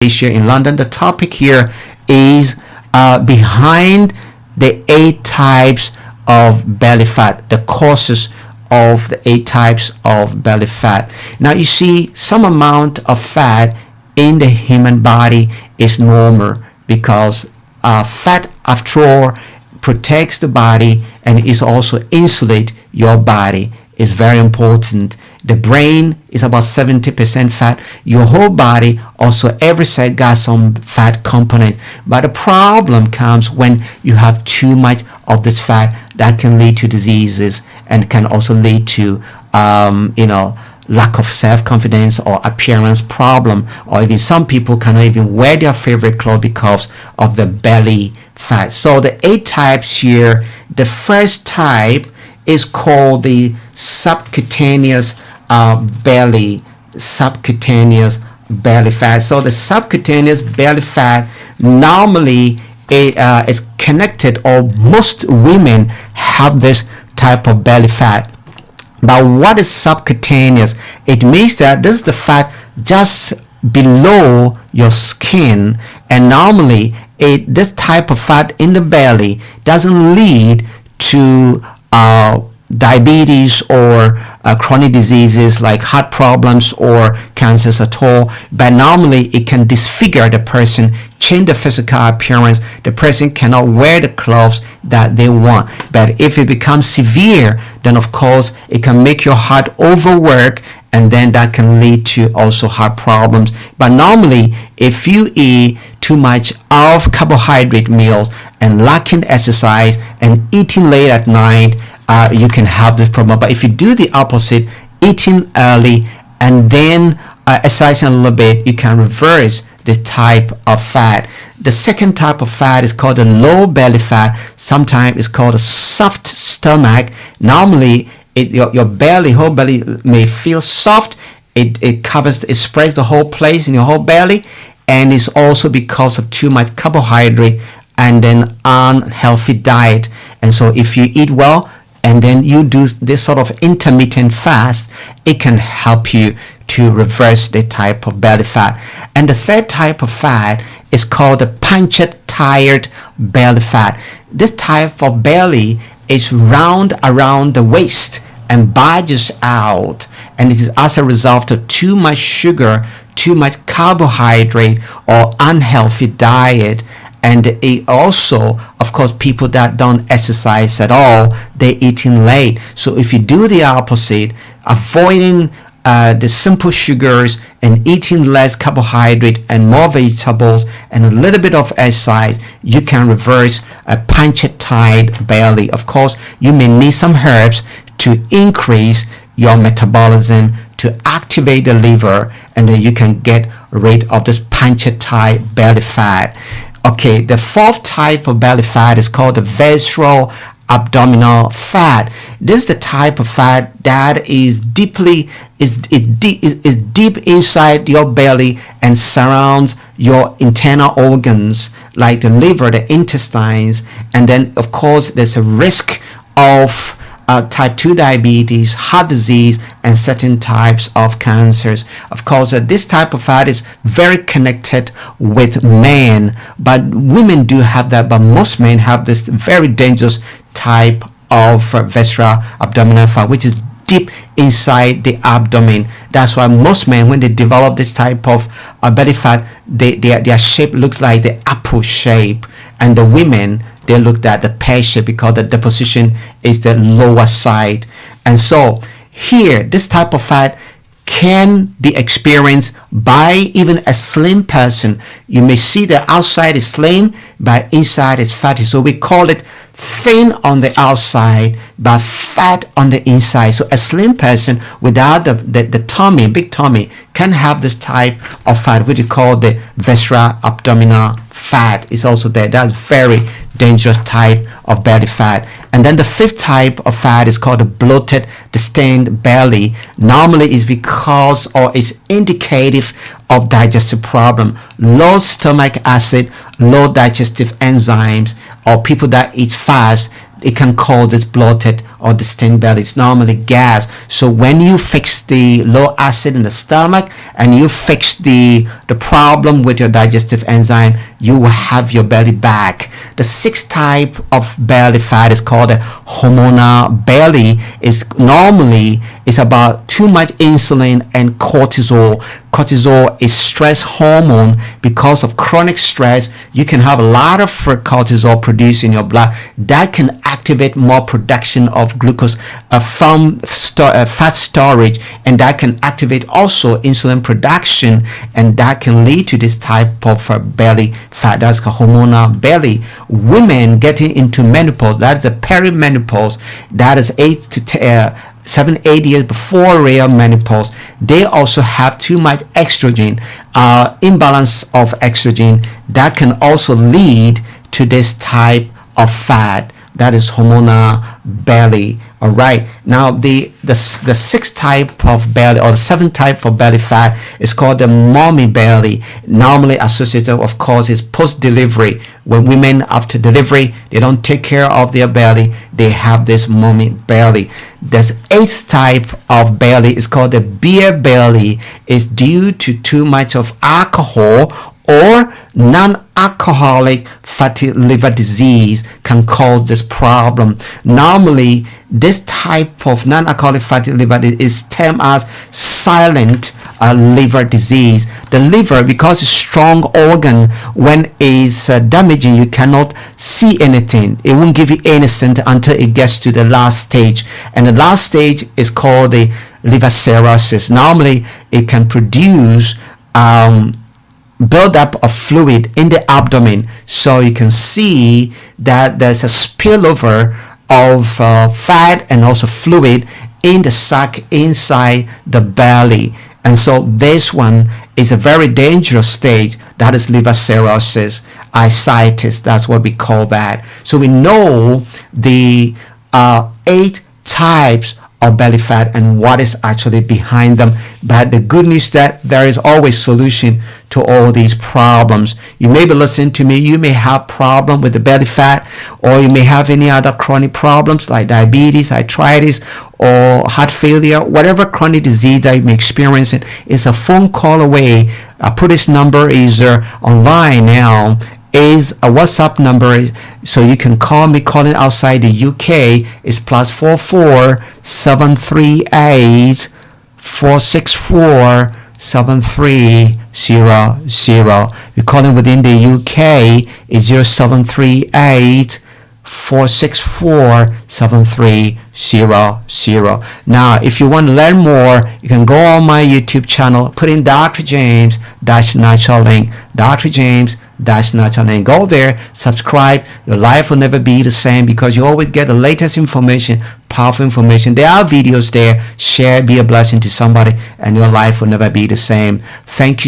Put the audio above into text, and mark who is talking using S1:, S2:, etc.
S1: here in London. The topic here is behind the 8 types of belly fat, the causes of the 8 types of belly fat. Now you see, some amount of fat in the human body is normal because fat, after all, protects the body and is also insulate your body. Is very important. The brain is about 70% fat. Your whole body, also every cell, got some fat component. But the problem comes when you have too much of this fat. That can lead to diseases and can also lead to lack of self-confidence or appearance problem, or even some people cannot even wear their favorite clothes because of the belly fat. So the 8 types here. The first type is called the subcutaneous belly fat. So the subcutaneous belly fat normally is connected, or most women have this type of belly fat. But what is subcutaneous? It means that this is the fat just below your skin, and normally this type of fat in the belly doesn't lead to diabetes or chronic diseases like heart problems or cancers at all. But normally it can disfigure the person, change the physical appearance. The person cannot wear the clothes that they want. But if it becomes severe, then of course it can make your heart overwork, and then that can lead to also heart problems. But normally, if you eat too much of carbohydrate meals and lacking exercise and eating late at night, you can have this problem. But if you do the opposite, eating early and then exercising a little bit, you can reverse this type of fat. The second type of fat is called the low belly fat. Sometimes it's called a soft stomach. Normally, your belly, whole belly may feel soft. It covers, it spreads the whole place in your whole belly, and it's also because of too much carbohydrate and then unhealthy diet. And so if you eat well and then you do this sort of intermittent fast, it can help you to reverse the type of belly fat. And the third type of fat is called the punctured tired belly fat. This type of belly is round around the waist and bulges out, and it is as a result of too much sugar, too much carbohydrate, or unhealthy diet. And it also, of course, people that don't exercise at all, they're eating late. So if you do the opposite, avoiding the simple sugars and eating less carbohydrate and more vegetables and a little bit of exercise, you can reverse a punctured tired belly. Of course, you may need some herbs to increase your metabolism, to activate the liver, and then you can get rid of this punctured tired belly fat. Okay, the fourth type of belly fat is called the visceral abdominal fat. This is the type of fat that is deep inside your belly and surrounds your internal organs like the liver, the intestines, and then of course there's a risk of type 2 diabetes, heart disease, and certain types of cancers. Of course, this type of fat is very connected with men, but women do have that, but most men have this very dangerous type of visceral abdominal fat, which is deep inside the abdomen. That's why most men, when they develop this type of belly fat, their shape looks like the apple shape, and the women, they looked at the pear shape because the deposition is the lower side. And so here, this type of fat can be experienced by even a slim person. You may see the outside is slim, but inside is fatty. So we call it thin on the outside but fat on the inside. So a slim person without the tummy, big tummy, can have this type of fat, which we call the visceral abdominal fat. Is also there. That's very dangerous type of belly fat. And then the fifth type of fat is called the bloated, distended belly. Normally is because, or is indicative of digestive problem, low stomach acid, low digestive enzymes, or people that eat fast, it can cause this bloated or distinct belly. It's normally gas. So when you fix the low acid in the stomach and you fix the problem with your digestive enzyme, you will have your belly back. The sixth type of belly fat is called a hormonal belly. Is normally is about too much insulin and cortisol. Cortisol is stress hormone. Because of chronic stress, you can have a lot of cortisol produced in your blood that can activate more production of glucose from fat storage, and that can activate also insulin production, and that can lead to this type of belly fat. That's a hormonal belly. Women getting into menopause, that's the perimenopause, that is 7-8 years before real menopause, they also have too much estrogen, imbalance of estrogen, that can also lead to this type of fat. That is hormonal belly. All right. Now the sixth type of belly, or the seventh type of belly fat, is called the mommy belly. Normally associated, of course, is post-delivery. When women after delivery, they don't take care of their belly, they have this mommy belly. This eighth type of belly is called the beer belly. It's due to too much of alcohol or non-alcoholic fatty liver disease can cause this problem. Normally, this type of non-alcoholic fatty liver is termed as silent liver disease. The liver, because it's a strong organ, when it's damaging, you cannot see anything. It won't give you any scent until it gets to the last stage. And the last stage is called the liver cirrhosis. Normally, it can produce buildup of fluid in the abdomen, so you can see that there's a spillover of fat and also fluid in the sac inside the belly. And so this one is a very dangerous stage. That is liver cirrhosis, ascites. That's what we call that. So we know the 8 types of belly fat and what is actually behind them. But the good news that there is always solution to all these problems. You may be listening to me, you may have problem with the belly fat, or you may have any other chronic problems like diabetes, arthritis, or heart failure. Whatever chronic disease that you may experience, it's a phone call away. I put this number is online now, is a WhatsApp number, so you can call me. Calling outside the UK is +44 738 464 7300. You're calling within the UK is 0738 464 7300. Now, if you want to learn more, you can go on my YouTube channel, put in Dr. James Natural Link, Dr. James Natural Link. Go there, subscribe. Your life will never be the same, because you always get the latest information, powerful information. There are videos there. Share, be a blessing to somebody, and your life will never be the same. Thank you